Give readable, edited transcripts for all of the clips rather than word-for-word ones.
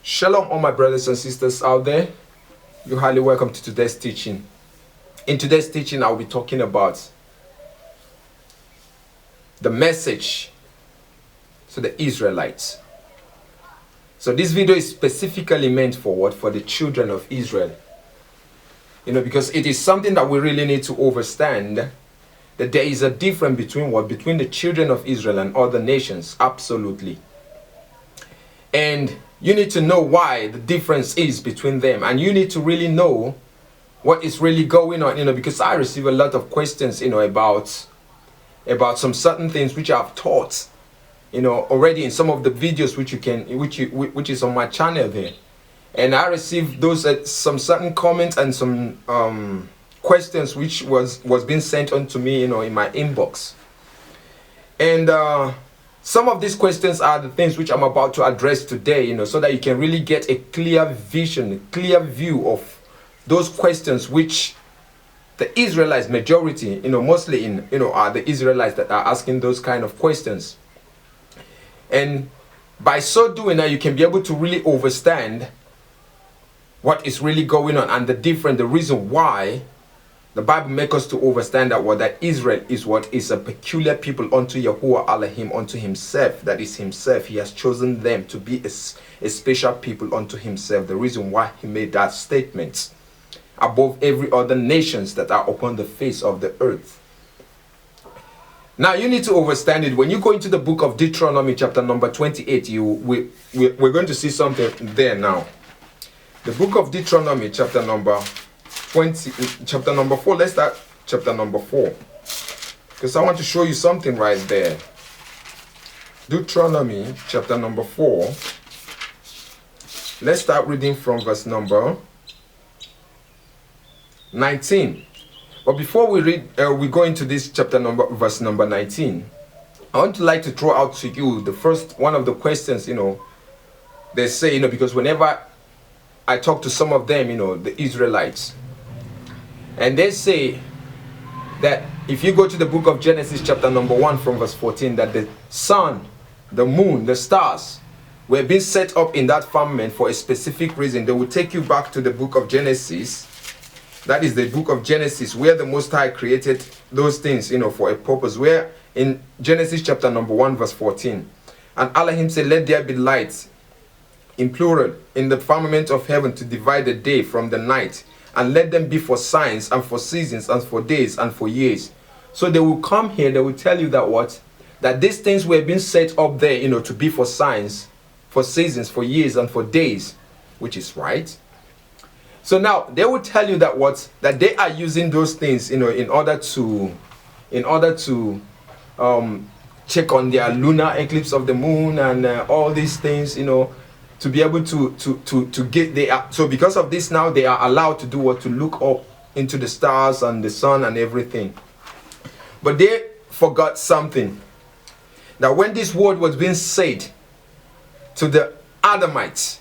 Shalom, all my brothers and sisters out there. You're highly welcome to today's teaching. In today's teaching, I'll be talking about the message to the Israelites. So this video is specifically meant for what? For the children of Israel. Because it is something that we really need to understand, that there is a difference between what? Between the children of Israel and other nations. Absolutely. And you need to know why the difference is between them. And you need to really know what is really going on, because I receive a lot of questions, about some certain things which I've taught, already in some of the videos which is on my channel there. And I received those some certain comments and some questions which was being sent on to me, in my inbox. And some of these questions are the things which I'm about to address today, so that you can really get a clear vision, a clear view of those questions which the Israelites, majority, mostly are the Israelites that are asking those kind of questions. And by so doing that, you can be able to really understand what is really going on and the reason why the Bible makes us to understand that Israel is a peculiar people unto YAHUWAH Aluahym, unto himself. That is himself. He has chosen them to be a special people unto himself. The reason why he made that statement above every other nations that are upon the face of the earth. Now you need to understand it. When you go into the book of Deuteronomy chapter number 28, we're going to see something there now. The book of Deuteronomy chapter number 4. Let's start chapter number 4, because I want to show you something right there. Deuteronomy chapter number 4. Let's start reading from verse number 19. But before we read, we go into this verse number 19. I want to like to throw out to you the first one of the questions. They say, because whenever I talk to some of them, the Israelites, and they say that if you go to the book of Genesis chapter number 1 from verse 14, that the sun, the moon, the stars were being set up in that firmament for a specific reason. They will take you back to the book of Genesis. That is the book of Genesis, where the Most High created those things, for a purpose. Where in Genesis chapter number 1 verse 14, and Aluahym said, "Let there be light," in plural, "in the firmament of heaven to divide the day from the night, and let them be for signs and for seasons and for days and for years." So they will come here, they will tell you that these things were being set up there, to be for signs, for seasons, for years and for days, which is right. So now they will tell you that they are using those things, in order to check on their lunar eclipse of the moon and all these things, to be able to get so because of this now they are allowed to do what? To look up into the stars and the sun and everything. But they forgot something, that when this word was being said to the Adamites,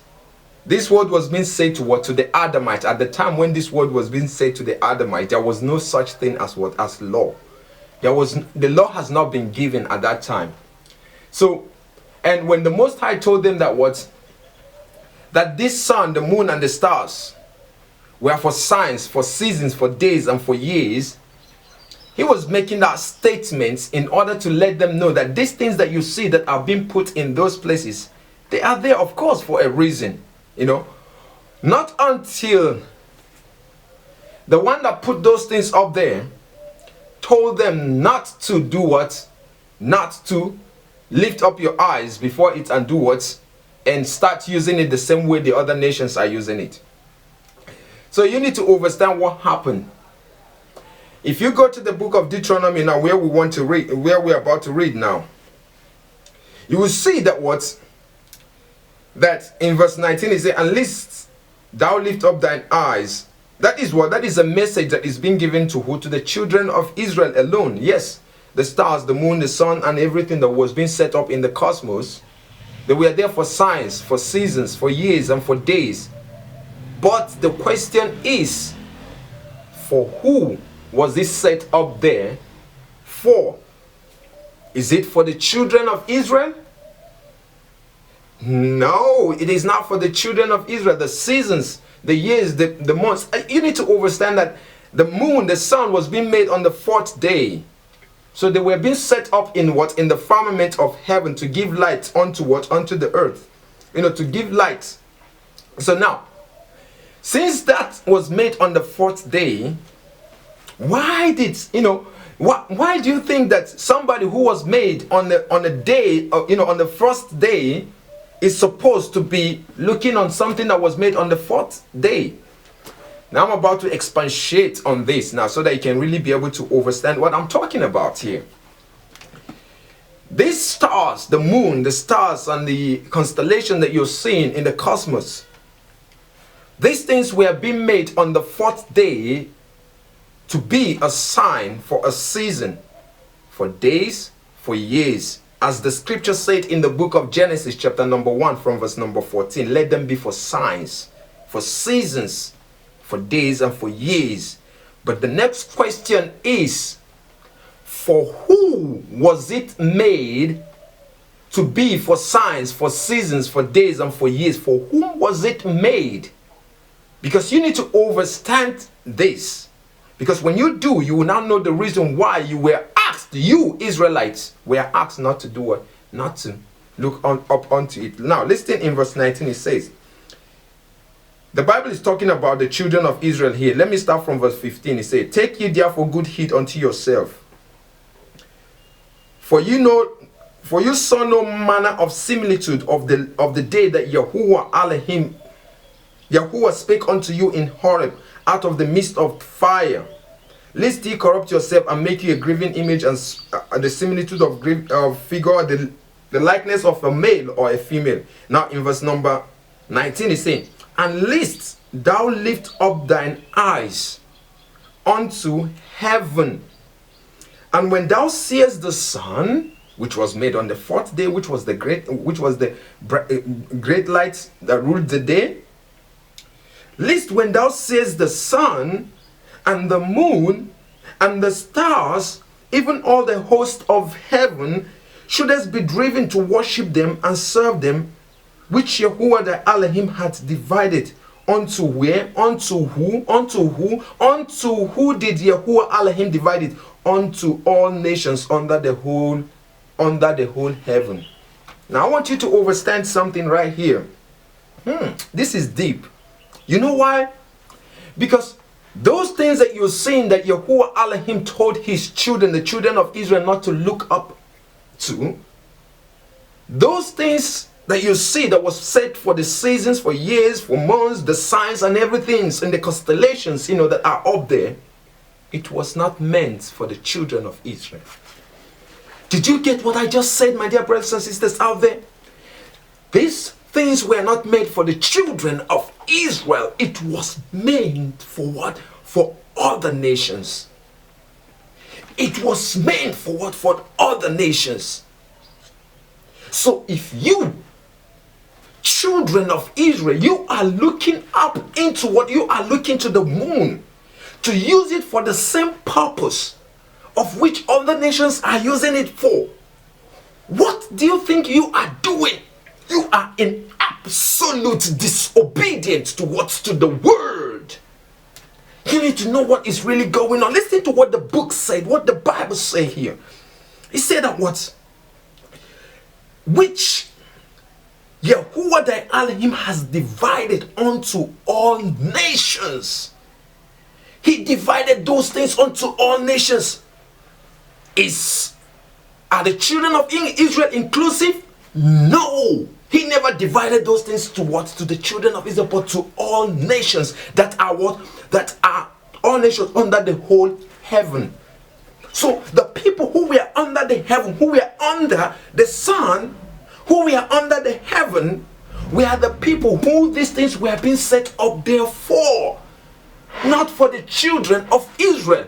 this word was being said to what? To the Adamites. At the time when this word was being said to the Adamites, there was no such thing as law. The law has not been given at that time. So, and when the Most High told them that this sun, the moon, and the stars were for signs, for seasons, for days, and for years, he was making that statement in order to let them know that these things that you see that are being put in those places, they are there, of course, for a reason. Not until the one that put those things up there told them not to do what? Not to lift up your eyes before it and do what? And start using it the same way the other nations are using it. So you need to understand what happened. If you go to the book of Deuteronomy now, where we're about to read now, you will see that in verse 19 it says, "Unless thou lift up thine eyes." That is what? That is a message that is being given to who? To the children of Israel alone. Yes, the stars, the moon, the sun, and everything that was being set up in the cosmos, they were there for signs, for seasons, for years, and for days. But the question is, for who was this set up there for? Is it for the children of Israel? No, it is not for the children of Israel. The seasons, the years, the months. You need to understand that the moon, the sun was being made on the 4th day. So they were being set up in what? In the firmament of heaven to give light unto what? Unto the earth. To give light. So now, since that was made on the 4th day, why did, why do you think that somebody who was made on the day, on the 1st day, is supposed to be looking on something that was made on the 4th day? Now I'm about to expatiate on this now so that you can really be able to understand what I'm talking about here. These stars, the moon, the stars, and the constellation that you're seeing in the cosmos, these things were being made on the 4th day to be a sign for a season, for days, for years. As the scripture said in the book of Genesis chapter number 1 from verse number 14, let them be for signs, for seasons, for days, and for years. But the next question is, for who was it made to be for signs, for seasons, for days, and for years? For whom was it made? Because you need to understand this. Because when you do, you will now know the reason why you were asked, you Israelites were asked not to do what? Not to look up onto it. Now, listen in verse 19, it says, the Bible is talking about the children of Israel here. Let me start from verse 15. It says, take ye therefore good heed unto yourself. For you saw no manner of similitude of the day that YAHUWAH Aluahym, YAHUWAH spake unto you in Horeb, out of the midst of fire. Lest ye corrupt yourself and make you a graven image and the similitude of figure, the likeness of a male or a female. Now in verse number 19 it saying, and lest thou lift up thine eyes unto heaven, and when thou seest the sun, which was made on the 4th day, which was the great light that ruled the day, lest when thou seest the sun and the moon and the stars, even all the host of heaven, shouldest be driven to worship them and serve them, which YAHUWAH the Aluahym hath divided. Unto where? Unto who? Unto who? Unto who did YAHUWAH Aluahym divide it? Unto all nations under the whole heaven. Now I want you to understand something right here. This is deep. You know why? Because those things that you're seeing that YAHUWAH Aluahym told his children, the children of Israel, not to look up to, those things that you see that was set for the seasons, for years, for months, the signs and everything, and the constellations, that are up there, it was not meant for the children of Israel. Did you get what I just said, my dear brothers and sisters out there? These things were not made for the children of Israel. It was made for what? For other nations. It was meant for what? For other nations. So if you, children of Israel, you are looking up into what? You are looking to the moon to use it for the same purpose of which other nations are using it for. What do you think you are doing? You are in absolute disobedience to the word. You need to know what is really going on. Listen to what the book said, what the Bible say here. It said that what? Which YAHUWAH the Aluahym has divided unto all nations. He divided those things unto all nations. Are the children of Israel inclusive? No. He never divided those things to what? To the children of Israel, but to all nations that are what? That are all nations under the whole heaven. So the people who were under the heaven, who were under the sun, who were under the heaven, were the people who these things were being set up there for. Not for the children of Israel.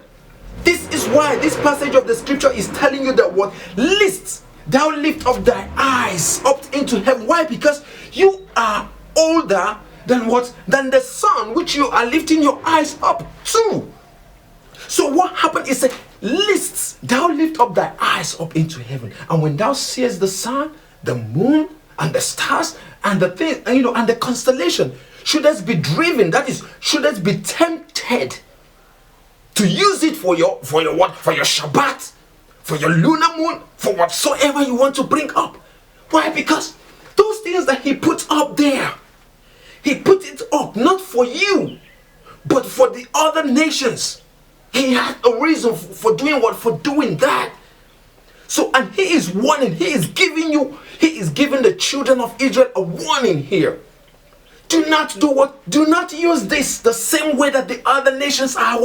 This is why this passage of the scripture is telling you that what? Lest thou lift up thy eyes up into heaven. Why? Because you are older than what? Than the sun, which you are lifting your eyes up to. So what happened is that lest thou lift up thy eyes up into heaven, and when thou seest the sun, the moon, and the stars and the thing, and, and the constellation. Shouldest be driven, that is, shouldest be tempted to use it for your what? For your Shabbat, for your lunar moon, for whatsoever you want to bring up. Why? Because those things that he puts up there, he put it up not for you, but for the other nations. He had a reason for doing what? For doing that. So, and he is warning, he is giving the children of Israel a warning here. Do not do what? Do not use this the same way that the other nations are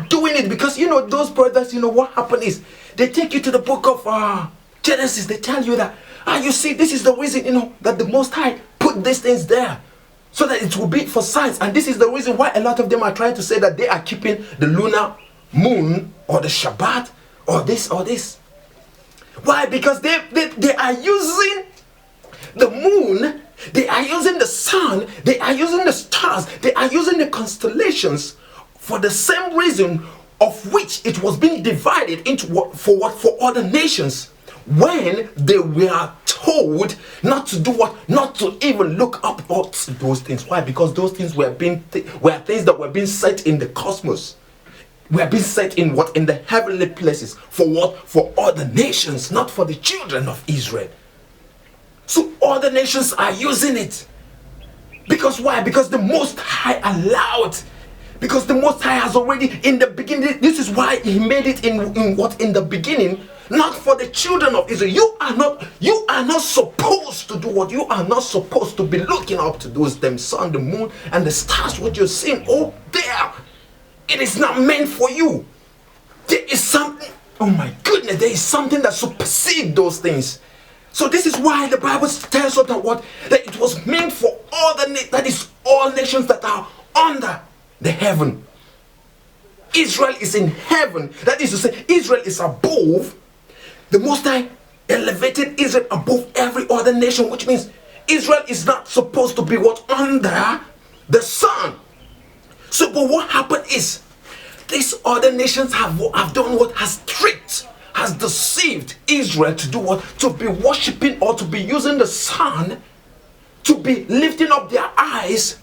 doing it. Because those brothers, what happened is they take you to the book of Genesis. They tell you that, you see, this is the reason, that the Most High put these things there, so that it will be for signs. And this is the reason why a lot of them are trying to say that they are keeping the lunar moon or the Shabbat or this or this. Why? Because they are using the moon, they are using the sun, they are using the stars, they are using the constellations for the same reason of which it was being divided into for other nations, when they were told not to do what? Not to even look up at those things. Why? Because those things were things that were being set in the cosmos. We are being set in what? In the heavenly places. For what? For other nations, not for the children of Israel. So other nations are using it. Because why? Because the Most High allowed. Because the Most High has already, in the beginning, this is why he made it in the beginning, not for the children of Israel. You are not supposed to do what? You are not supposed to be looking up to those them sun, the moon, and the stars, what you're seeing there. It is not meant for you. There is something, oh my goodness, there is something that supersedes those things. So this is why the Bible tells us that it was meant for that is all nations that are under the heaven. Israel is in heaven. That is to say, Israel is above. The Most High elevated Israel above every other nation, which means Israel is not supposed to be under the sun. So, but what happened is, these other nations have done what? Has tricked, has deceived Israel to do what? To be worshipping or to be using the sun, to be lifting up their eyes,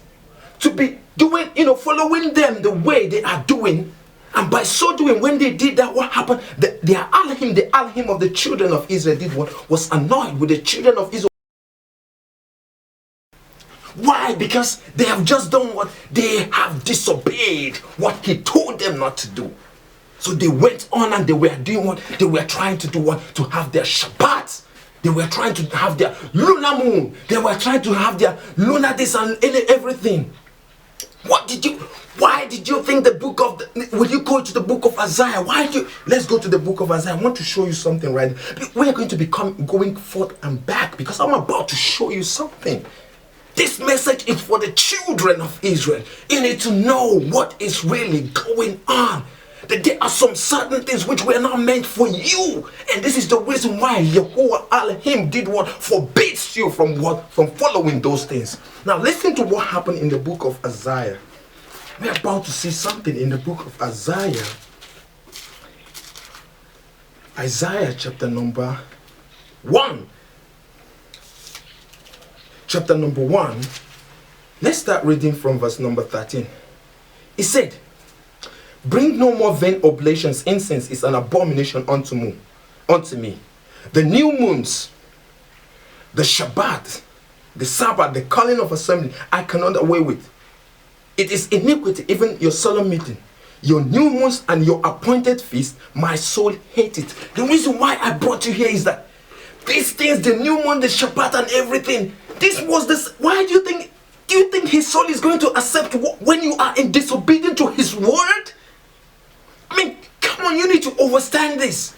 to be doing, following them the way they are doing. And by so doing, when they did that, what happened? The Aluahym of the children of Israel did what? Was annoyed with the children of Israel. Why? Because they have just done what? They have disobeyed what he told them not to do. So they went on and they were doing what? They were trying to do what? To have their Shabbat. They were trying to have their lunar moon. They were trying to have their lunar this and everything. Why did you think will you go to the book of Isaiah? Let's go to the book of Isaiah. I want to show you something, right? We are going to be going forth and back because I'm about to show you something. This message is for the children of Israel. You need to know what is really going on. That there are some certain things which were not meant for you. And this is the reason why YAHUWAH did what? Forbids you from what? From following those things. Now listen to what happened in the book of Isaiah. We're about to see something in the book of Isaiah. Isaiah chapter number 1. Chapter number 1. Let's start reading from verse number 13. He said, "Bring no more vain oblations. Incense is an abomination unto me. The new moons, the Shabbat, the Sabbath, the calling of assembly, I cannot away with. It is iniquity, even your solemn meeting. Your new moons and your appointed feast, my soul hates it." The reason why I brought you here is that these things, the new moon, the Shabbat and everything, why do you think his soul is going to accept when you are in disobedience to his word? I mean, come on, you need to understand this.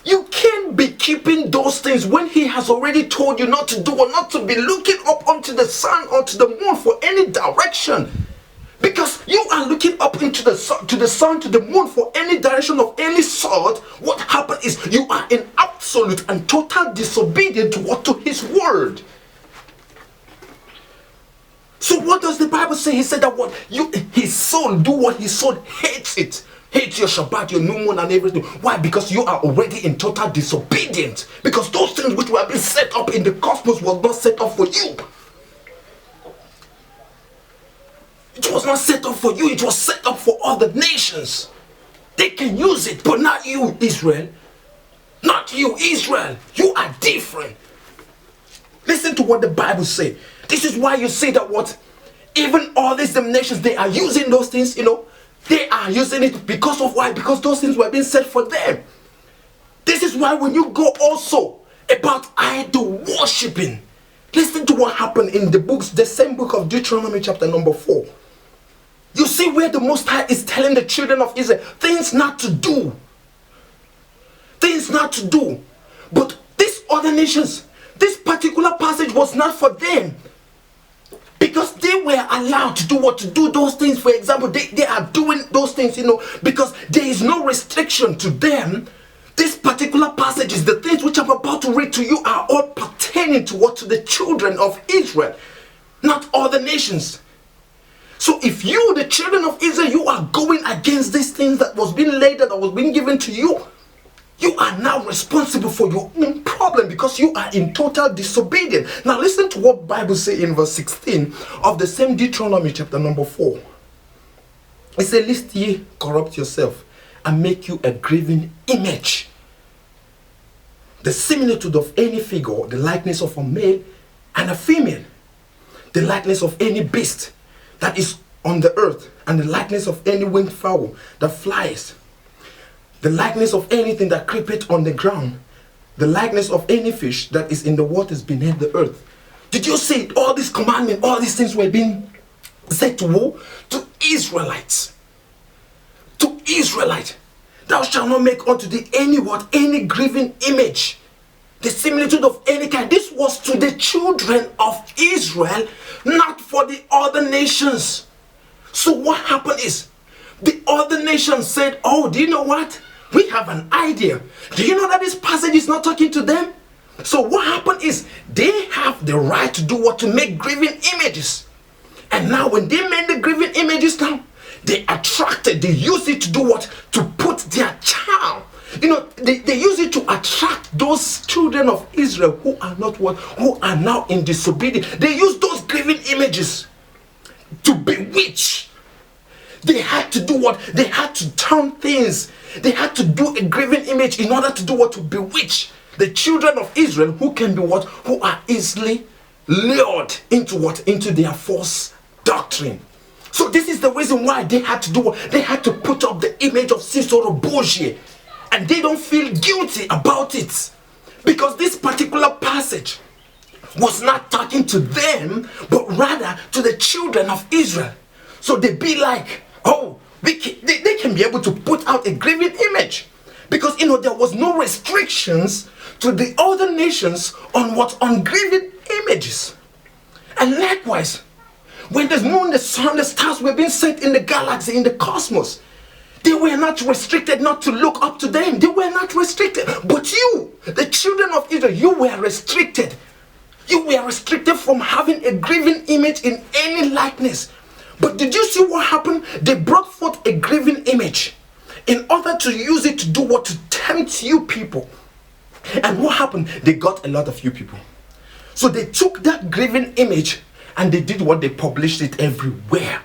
You can't be keeping those things when he has already told you not to do or not to be looking up onto the sun or to the moon for any direction. Because you are looking up into the sun, to the moon for any direction of any sort. What happened is you are in absolute and total disobedience to his word. So what does the Bible say? He said that his soul hates it. hate your Shabbat, your new moon and everything. Why? Because you are already in total disobedience. Because those things which were being set up in the cosmos was not set up for you. It was not set up for you. It was set up for other nations. They can use it, but not you, Israel. Not you, Israel. You are different. Listen to what the Bible says. This is why you see that what? Even all these nations, they are using those things, They are using it because of why? Because those things were being set for them. This is why when you go also about idol worshipping, listen to what happened in the same book of Deuteronomy chapter number 4. You see where the Most High is telling the children of Israel things not to do. Things not to do. But these other nations, this particular passage was not for them. Because they were allowed to do those things. For example, they are doing those things, because there is no restriction to them. This particular passage is the things which I'm about to read to you are all pertaining to the children of Israel, not other nations. So if you, the children of Israel, you are going against these things that was being laid, that was being given to you, you are now responsible for your own problem because you are in total disobedience. Now listen to what Bible says in verse 16 of the same Deuteronomy chapter number 4. It says, lest ye corrupt yourself and make you a graven image, the similitude of any figure, the likeness of a male and a female, the likeness of any beast that is on the earth, and the likeness of any winged fowl that flies, the likeness of anything that creepeth on the ground, the likeness of any fish that is in the waters beneath the earth. Did you see all these commandments, all these things were being said to who? To Israelites. To Israelites. Thou shalt not make unto thee any graven image, the similitude of any kind. This was to the children of Israel, not for the other nations. So what happened is, the other nations said, oh, do you know what? We have an idea. Do you know that this passage is not talking to them? So what happened is, they have the right to do what? To make graven images. And now when they made the graven images now, they use it to do what? To put their charm. They use it to attract those children of Israel who are not what? Who are now in disobedience. They use those graven images to bewitch. They had to do what? They had to turn things. They had to do a graven image in order to do what? To bewitch the children of Israel, who can be what? Who are easily lured into what? Into their false doctrine. So this is the reason why they had to do what? They had to put up the image of Caesar Borgia. And they don't feel guilty about it. Because this particular passage was not talking to them, but rather to the children of Israel. So they be like, oh, they can be able to put out a graven image. Because, there was no restrictions to the other nations on what? On graven images. And likewise, when the moon, the sun, the stars were being set in the galaxy, in the cosmos, they were not restricted not to look up to them. They were not restricted. But you, the children of Israel, you were restricted. You were restricted from having a graven image in any likeness. But did you see what happened? They brought forth a graven image in order to use it to do what? To tempt you people. And what happened? They got a lot of you people. So they took that graven image and they did what? They published it everywhere.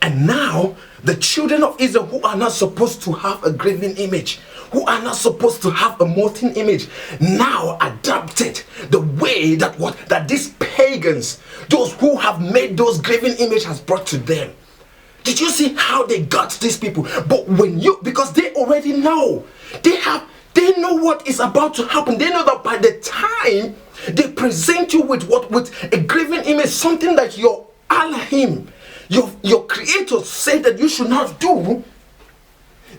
And now the children of Israel, who are not supposed to have a graven image, who are not supposed to have a molten image, now adopted the way that that these pagans, those who have made those graven images, has brought to them. Did you see how they got these people? But because they already know, they know what is about to happen. They know that by the time they present you with a graven image, something that your Aluahym, your creator said that you should not do,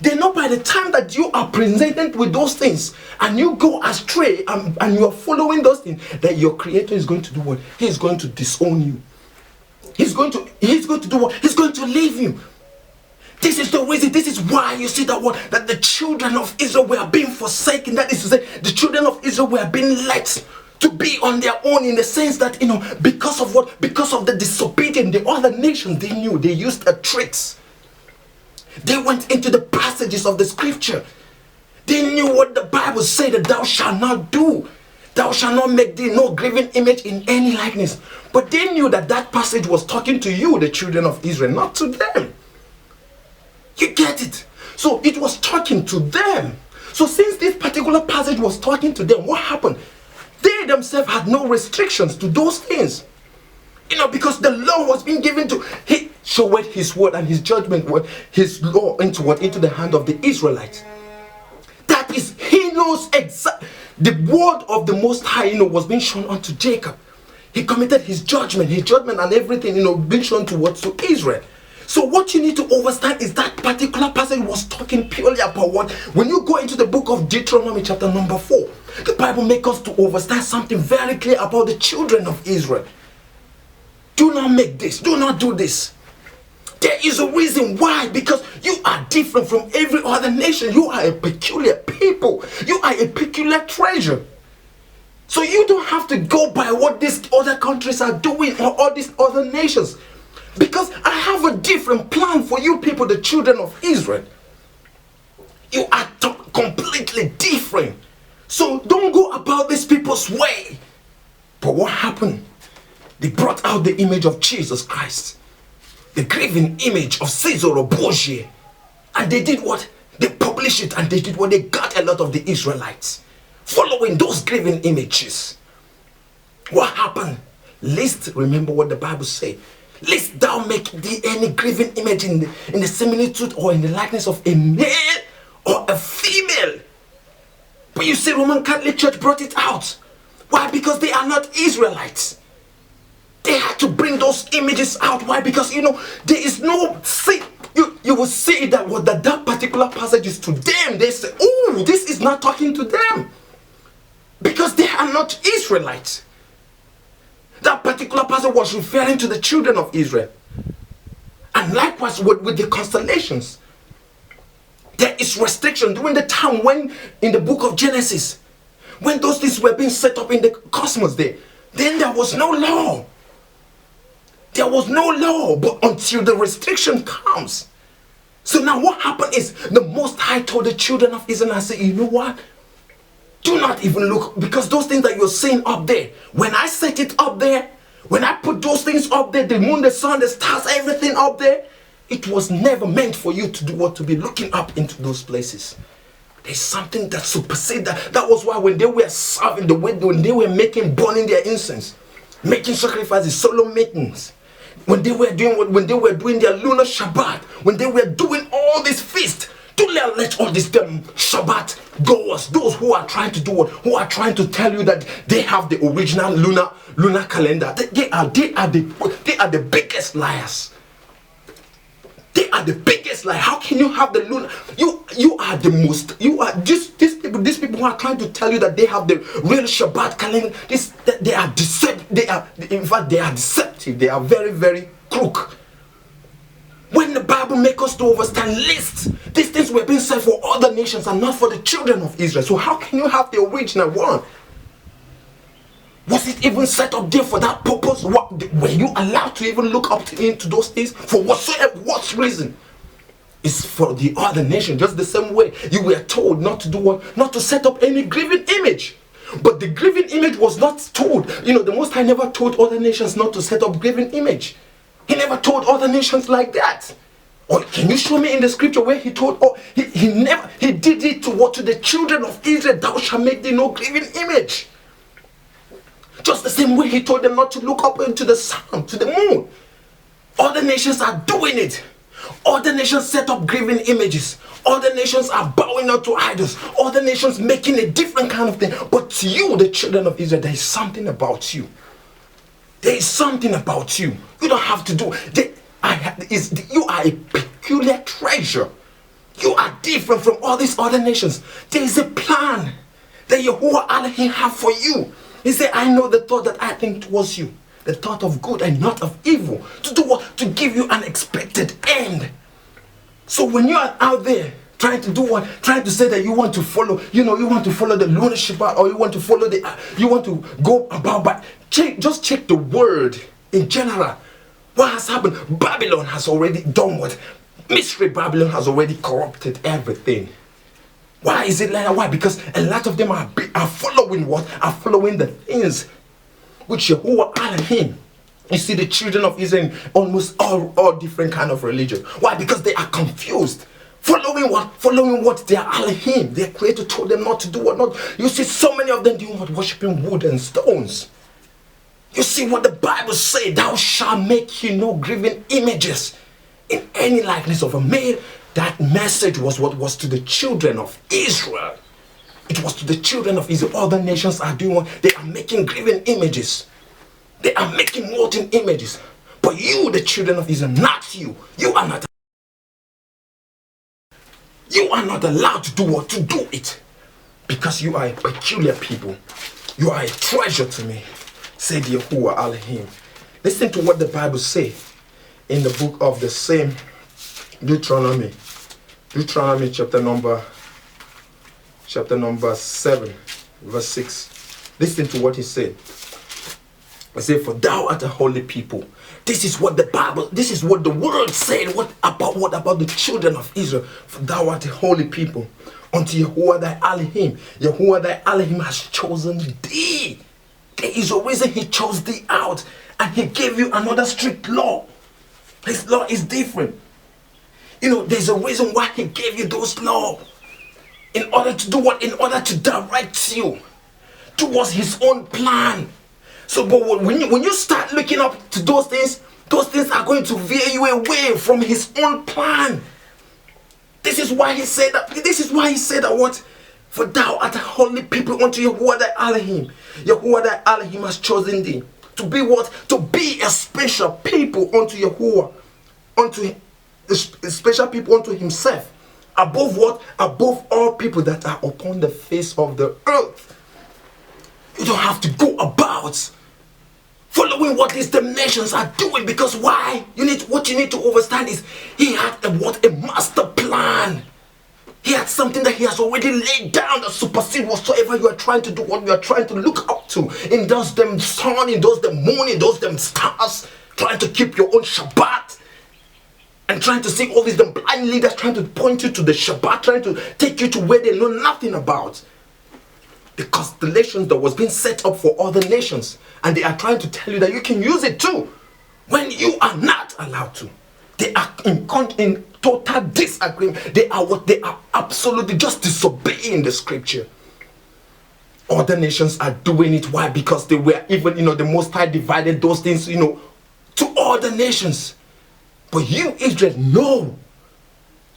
they know by the time that you are presented with those things and you go astray and you are following those things, that your creator is going to do what? He is going to disown you. He's going to do what? He's going to leave you. This is the reason. This is why you see that the children of Israel were being forsaken. That is to say, the children of Israel were being let to be on their own, in the sense that, because of what? Because of the disobedience, the other nations, they knew, they used tricks. They went into the passages of the scripture. They knew what the Bible said that thou shalt not do. Thou shalt not make thee no graven image in any likeness. But they knew that that passage was talking to you, the children of Israel, not to them. You get it? So it was talking to them. So since this particular passage was talking to them, what happened? They themselves had no restrictions to those things. Because the law was being given to, he showed his word and his judgment, his law into the hand of the Israelites. That is, he knows exactly. The word of the Most High, was being shown unto Jacob. He committed his judgment and everything, being shown to Israel. So what you need to understand is that particular passage was talking purely about what, when you go into the book of Deuteronomy chapter number 4, the Bible makes us to understand something very clear about the children of Israel. Do not make this, do not do this. There is a reason why, because you are different from every other nation. You are a peculiar people. You are a peculiar treasure. So you don't have to go by what these other countries are doing or all these other nations. Because I have a different plan for you people, the children of Israel. You are completely different. So don't go about these people's way. But what happened? They brought out the image of Jesus Christ. The graven image of Caesar or Borgia. And they did what? They published it, and they did what? They got a lot of the Israelites following those graven images. What happened? Lest, remember what the Bible says, lest thou make thee any graven image in the similitude or in the likeness of a male or a female. But you see, Roman Catholic Church brought it out. Why? Because they are not Israelites. They had to bring those images out. Why? Because there is no, see, you will see that what that particular passage is to them. They say, oh, this is not talking to them, because they are not Israelites. That particular passage was referring to the children of Israel. And likewise with the constellations. There is restriction during the time when, in the book of Genesis, when those things were being set up in the cosmos there, then there was no law. There was no law, but until the restriction comes. So now what happened is, the Most High told the children of Israel, I said, you know what? Do not even look, because those things that you're seeing up there, when I set it up there, when I put those things up there, the moon, the sun, the stars, everything up there, it was never meant for you to do what? To be looking up into those places. There's something that supersedes that. That was why when they were serving, when they were burning their incense, making sacrifices, solemn meetings, when they were doing their lunar Shabbat, when they were doing all this feast, don't let all these Shabbat goers, those who are trying to do what, who are trying to tell you that they have the original lunar calendar, they are the biggest liars. They are the biggest liar. How can you have the lunar? You are the most. You are just these people who are trying to tell you that they have the real Shabbat calendar. They are deceptive. In fact, they are deceptive. They are very, very crook. When the Bible makes us to understand lists, these things were being said for other nations and not for the children of Israel. So how can you have the original one? Was it even set up there for that purpose? Were you allowed to even look up into those things for whatsoever? What reason? It's for the other nation. Just the same way you were told not to do what? Not to set up any graven image. But the graven image was not told. The Most High never told other nations not to set up graven image. He never told other nations like that. Or can you show me in the scripture where he told? Oh, he did it to the children of Israel. Thou shalt make thee no graven image. Just the same way he told them not to look up into the sun, to the moon. Other nations are doing it. Other nations set up graven images. Other nations are bowing out to idols. Other nations making a different kind of thing. But to you, the children of Israel, there is something about you. There is something about you. You don't have to do. You are a peculiar treasure. You are different from all these other nations. There is a plan that YAHUWAH Aluahym have for you. He said, I know the thought that I think towards you, the thought of good and not of evil. To do what? To give you an expected end. So when you are out there trying to do what? Trying to say that you want to follow, you want to follow the lunar Shabbat, or you want to follow you want to go about, but just check the word in general. What has happened? Babylon has already done what? Mystery Babylon has already corrupted everything. Why is it like that? Why? Because a lot of them are following what? Are following the things which YAHUWAH Aluahym. You see the children of Israel in almost all different kind of religion. Why? Because they are confused. Following what? Following what their Aluahym, their creator told them not to do or not. You see so many of them doing what? Worshipping wood and stones. You see what the Bible says, thou shalt make you no graven images in any likeness of a man. That message was what was to the children of Israel. It was to the children of Israel. Other nations are doing what? They are making graven images. They are making molten images. But you, the children of Israel, not you. You are not. You are not allowed to do what? To do it. Because you are a peculiar people. You are a treasure to me, said YAHUWAH Aluahym. Listen to what the Bible says in the book of the same Deuteronomy. Deuteronomy chapter number 7, verse 6. Listen to what he said. He said, for thou art a holy people. This is what the Bible, this is what the word said. What about the children of Israel? For thou art a holy people unto YAHUWAH thy Aluahym. YAHUWAH thy Aluahym has chosen thee. There is a reason he chose thee out, and he gave you another strict law. His law is different. You know, there's a reason why he gave you those laws. In order to do what? In order to direct you towards his own plan. So, but when you start looking up to those things are going to veer you away from his own plan. This is why he said that. This is why he said that what? For thou art a holy people unto YAHUWAH thy Aluahym. YAHUWAH thy Aluahym has chosen thee to be what? To be a special people unto YAHUWAH, unto a special people unto himself. Above what? Above all people that are upon the face of the earth. You don't have to go about following what these damn nations are doing, because why? What you need to understand is he had a master plan. He had something that he has already laid down that supersedes whatsoever you are trying to do, what you are trying to look up to. In those them sun, in those them moon, in those them stars, trying to keep your own Shabbat. And trying to see all these them blind leaders trying to point you to the Shabbat, trying to take you to where they know nothing about. The constellations that was being set up for other nations, and they are trying to tell you that you can use it too, when you are not allowed to. They are in total disagreement. They are absolutely just disobeying the scripture. Other nations are doing it. Why? Because they were even, the Most High divided those things, to other nations. But you, Israel, no.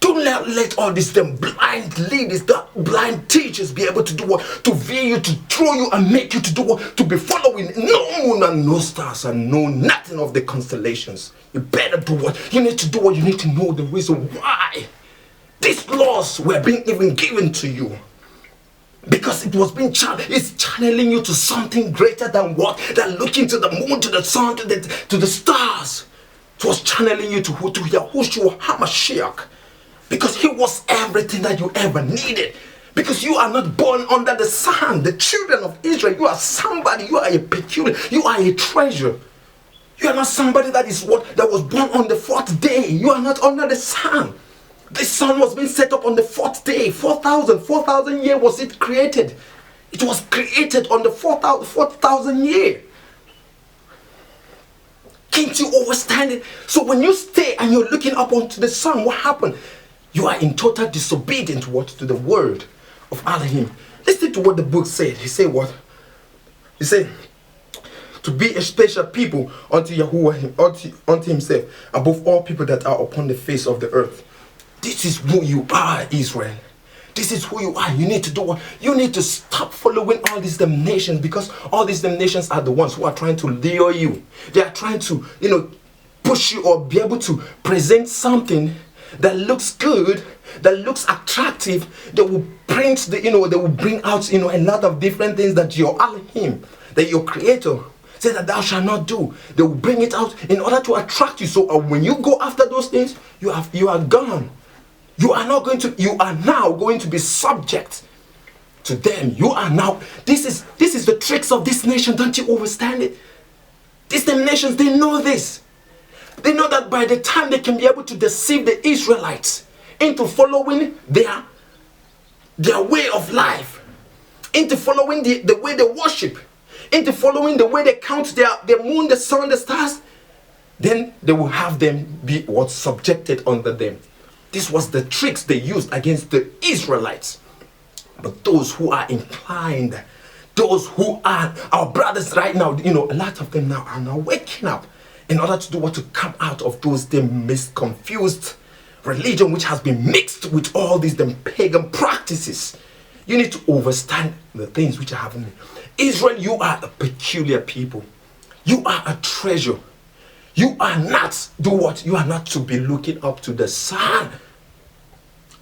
Don't let all these them blind leaders, the blind teachers be able to do what? To veer you, to throw you and make you to do what? To be following no moon and no stars and no nothing of the constellations. You better do what? You need to do what? You need to know the reason why these laws were being even given to you. Because it was being it's channeling you to something greater than what? Than looking to the moon, to the sun, to the stars. It was channeling you to Yahushua HaMashiach. Because he was everything that you ever needed. Because you are not born under the sun. The children of Israel, you are somebody. You are a peculiar. You are a treasure. You are not somebody that was born on the 4th day. You are not under the sun. The sun was being set up on the 4th day. 4,000 years was it created. It was created on the 4,000 year. Can't you understand it? So when you stay and you're looking up onto the sun, what happened? You are in total disobedience to the word of Aluahym. Listen to what the book said. He said what? He said, to be a special people unto YAHUWAH, unto himself, above all people that are upon the face of the earth. This is who you are, Israel. This is who you are. You need to do what? You need to stop following all these damn nations, because all these damn nations are the ones who are trying to lure you. They are trying to, push you or be able to present something that looks good, that looks attractive. They will print they will bring out, a lot of different things that your Aluahym, that your creator said that thou shalt not do. They will bring it out in order to attract you. So when you go after those things, you are gone. You are now going to be subject to them. You are now, this is the tricks of this nation. Don't you understand it? These nations, they know this. They know that by the time they can be able to deceive the Israelites into following their way of life, into following the way they worship, into following the way they count the moon, the sun, the stars, then they will have them be what subjected under them. This was the tricks they used against the Israelites. But those who are inclined, those who are our brothers right now, a lot of them now are now waking up in order to do what, to come out of those them confused religion which has been mixed with all these them pagan practices. You need to understand the things which are happening. Israel, you are a peculiar people. You are a treasure. You are not, you are not to be looking up to the sun.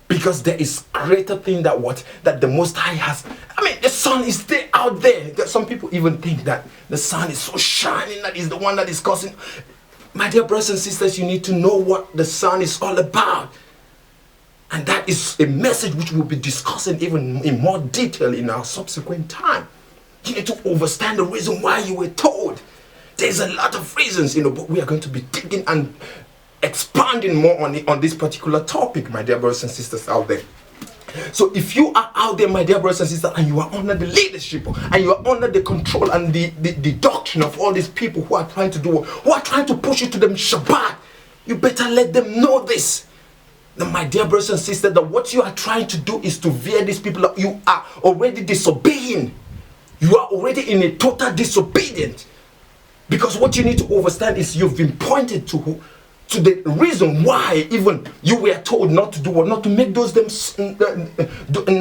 Because there is greater thing that the Most High has. I mean, the sun is still out there. Some people even think that the sun is so shining, that is the one that is causing. My dear brothers and sisters, you need to know what the sun is all about. And that is a message which we'll be discussing even in more detail in our subsequent time. You need to understand the reason why you were told. There's a lot of reasons, but we are going to be digging and expanding more on this particular topic, my dear brothers and sisters out there. So if you are out there, my dear brothers and sisters, and you are under the leadership, and you are under the control and the doctrine of all these people who are trying to push you to them Shabbat, you better let them know this. Now, my dear brothers and sisters, that what you are trying to do is to veer these people up. You are already disobeying. You are already in a total disobedience. Because what you need to understand is you've been pointed to the reason why even you were told not to do what, not to make those them,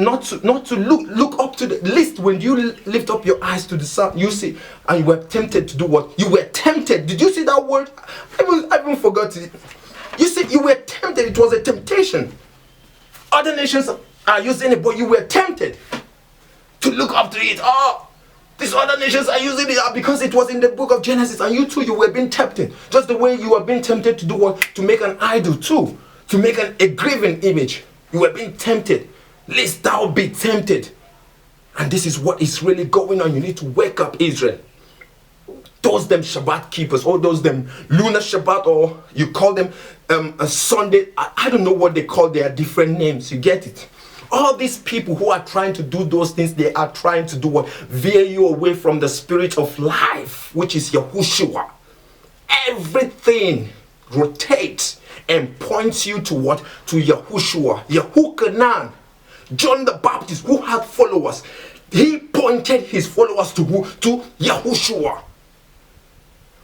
not to look up to the list. When you lift up your eyes to the sun, you see, and you were tempted to do what? You were tempted. Did you see that word? I even forgot it. You see, you were tempted. It was a temptation. Other nations are using it, but you were tempted to look up to it. Oh, these other nations are using it because it was in the book of Genesis, and you too, you were being tempted. Just the way you were being tempted to do what? To make an idol too. To make a graven image. You were being tempted. Lest thou be tempted. And this is what is really going on. You need to wake up, Israel. Those them Shabbat keepers, or those them lunar Shabbat, or you call them a Sunday. I don't know what they call their different names. You get it? All these people who are trying to do those things, they are trying to do what? Veer you away from the spirit of life, which is YAHUWAH. Everything rotates and points you to what? To YAHUWAH. Yahukanan. John the Baptist, who had followers, he pointed his followers to who? To YAHUWAH.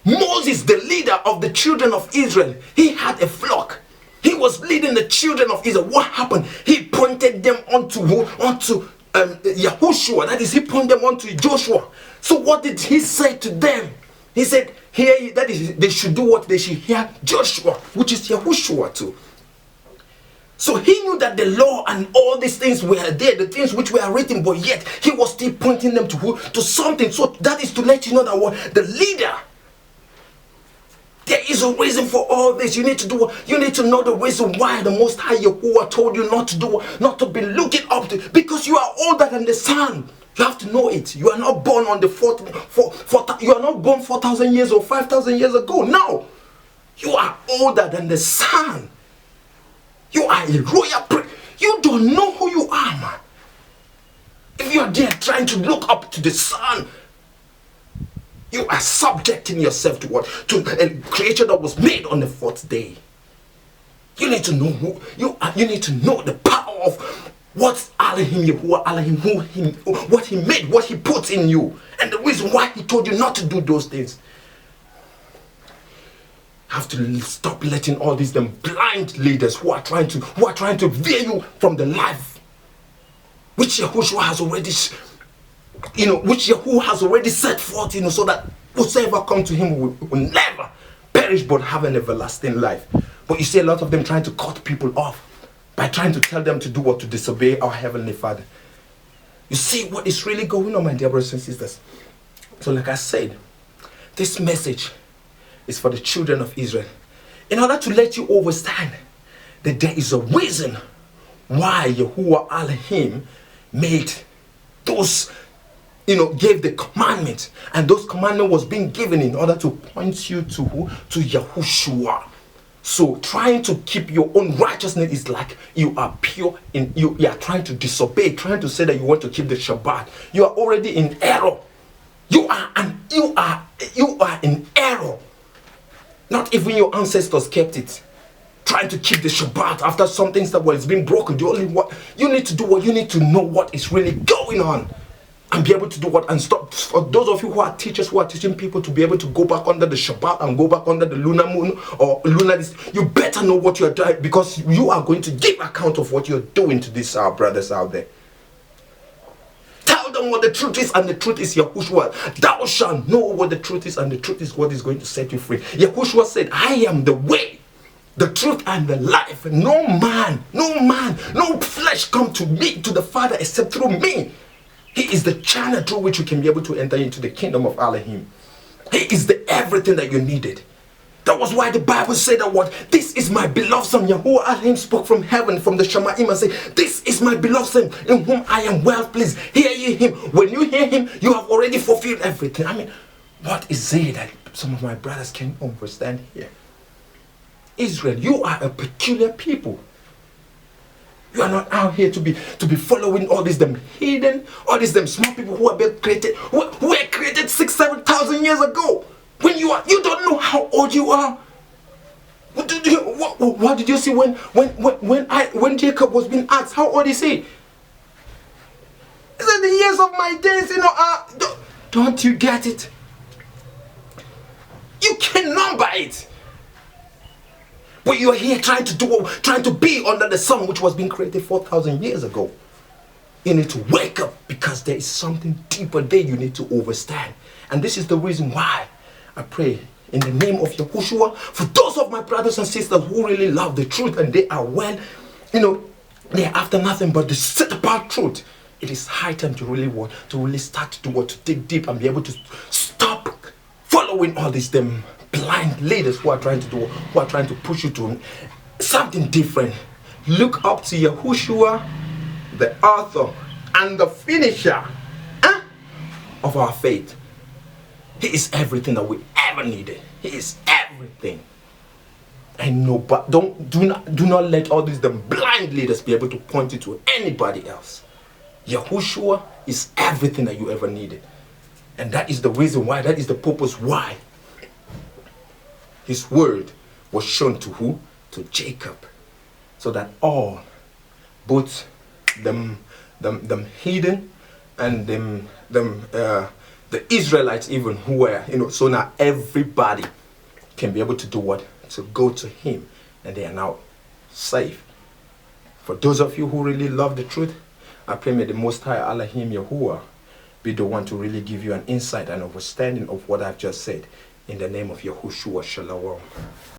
Moses, the leader of the children of Israel, he had a flock. He was leading the children of Israel. What happened? He pointed them onto who? Onto Yahushua. That is, he pointed them onto Joshua. So what did he say to them? He said, "Here, that is, they should do what? They should hear Joshua, which is Yahushua too." So he knew that the law and all these things were there, the things which were written, but yet he was still pointing them to who? To something. So that is to let you know that what? The leader. There is a reason for all this. You need to do. You need to know the reason why the Most High Yahuwah told you not to do, not to be looking up to, because you are older than the sun. You have to know it. You are not born on the you are not born 4,000 years or 5,000 years ago. No, you are older than the sun. You are a royal priest. You don't know who you are, man. If you are there trying to look up to the sun, you are subjecting yourself to what? To a creature that was made on the fourth day. You need to know who you are. You need to know the power of what Aluahym, YAHUWAH, Aluahym, what he made, what he put in you, and the reason why he told you not to do those things. You have to stop letting all these them blind leaders who are trying to veer you from the life which Yahushua has already, which Yahuwah has already set forth, so that whosoever come to him will never perish but have an everlasting life. But you see a lot of them trying to cut people off by trying to tell them to do what? To disobey our Heavenly Father. You see what is really going on, my dear brothers and sisters. So like I said, this message is for the children of Israel. In order to let you understand that there is a reason why YAHUWAH Aluahym made those gave the commandment, and those commandment was being given in order to point you to who? To Yahushua. So trying to keep your own righteousness is like you are pure in you are trying to disobey, trying to say that you want to keep the Shabbat. You are already in error. You are in error. Not even your ancestors kept it. Trying to keep the Shabbat after some things that was being broken. The only what you need to do, what you need to know what is really going on, and be able to do what and stop. For those of you who are teachers, who are teaching people to be able to go back under the Shabbat and go back under the lunar moon or lunar, you better know what you are doing, because you are going to give account of what you're doing to these our brothers out there. Tell them what the truth is, and the truth is Yahushua. Thou shalt know what the truth is, and the truth is what is going to set you free. Yahushua said, I am the way, the truth, and the life. No man, no flesh come to me, to the Father, except through me. He is the channel through which you can be able to enter into the kingdom of Aluahym. He is the everything that you needed. That was why the Bible said that what? This is my beloved son. Yahuwah Aluahym spoke from heaven, from the Shamaim, and said, this is my beloved son, in whom I am well pleased. Hear ye him. When you hear him, you have already fulfilled everything. I mean, what is it that some of my brothers can understand here? Israel, you are a peculiar people. You are not out here to be following all these them hidden, all these them small people who are being created, who were created 6,000-7,000 years ago. When you don't know how old you are. What did you see when Jacob was being asked how old is he? He said, the years of my days, don't you get it? You can number it. But you are here trying to be under the sun which was being created 4,000 years ago. You need to wake up, because there is something deeper there you need to overstand. And this is the reason why I pray in the name of Yahushua for those of my brothers and sisters who really love the truth and they are they are after nothing but the set apart truth. It is high time to really start to dig deep and be able to stop following all these them blind leaders who are trying to push you to something different. Look up to Yahushua, the author and the finisher of our faith. He is everything that we ever needed. He is everything. And do not let all these them blind leaders be able to point you to anybody else. Yahushua is everything that you ever needed. And that is the reason why, that is the purpose why his word was shown to who? To Jacob. So that all, both them hidden and the Israelites even who were, so now everybody can be able to do what? To go to him, and they are now safe. For those of you who really love the truth, I pray may the Most High Aluahym YAHUWAH be the one to really give you an insight and understanding of what I've just said. In the name of Yahushua, Shalom.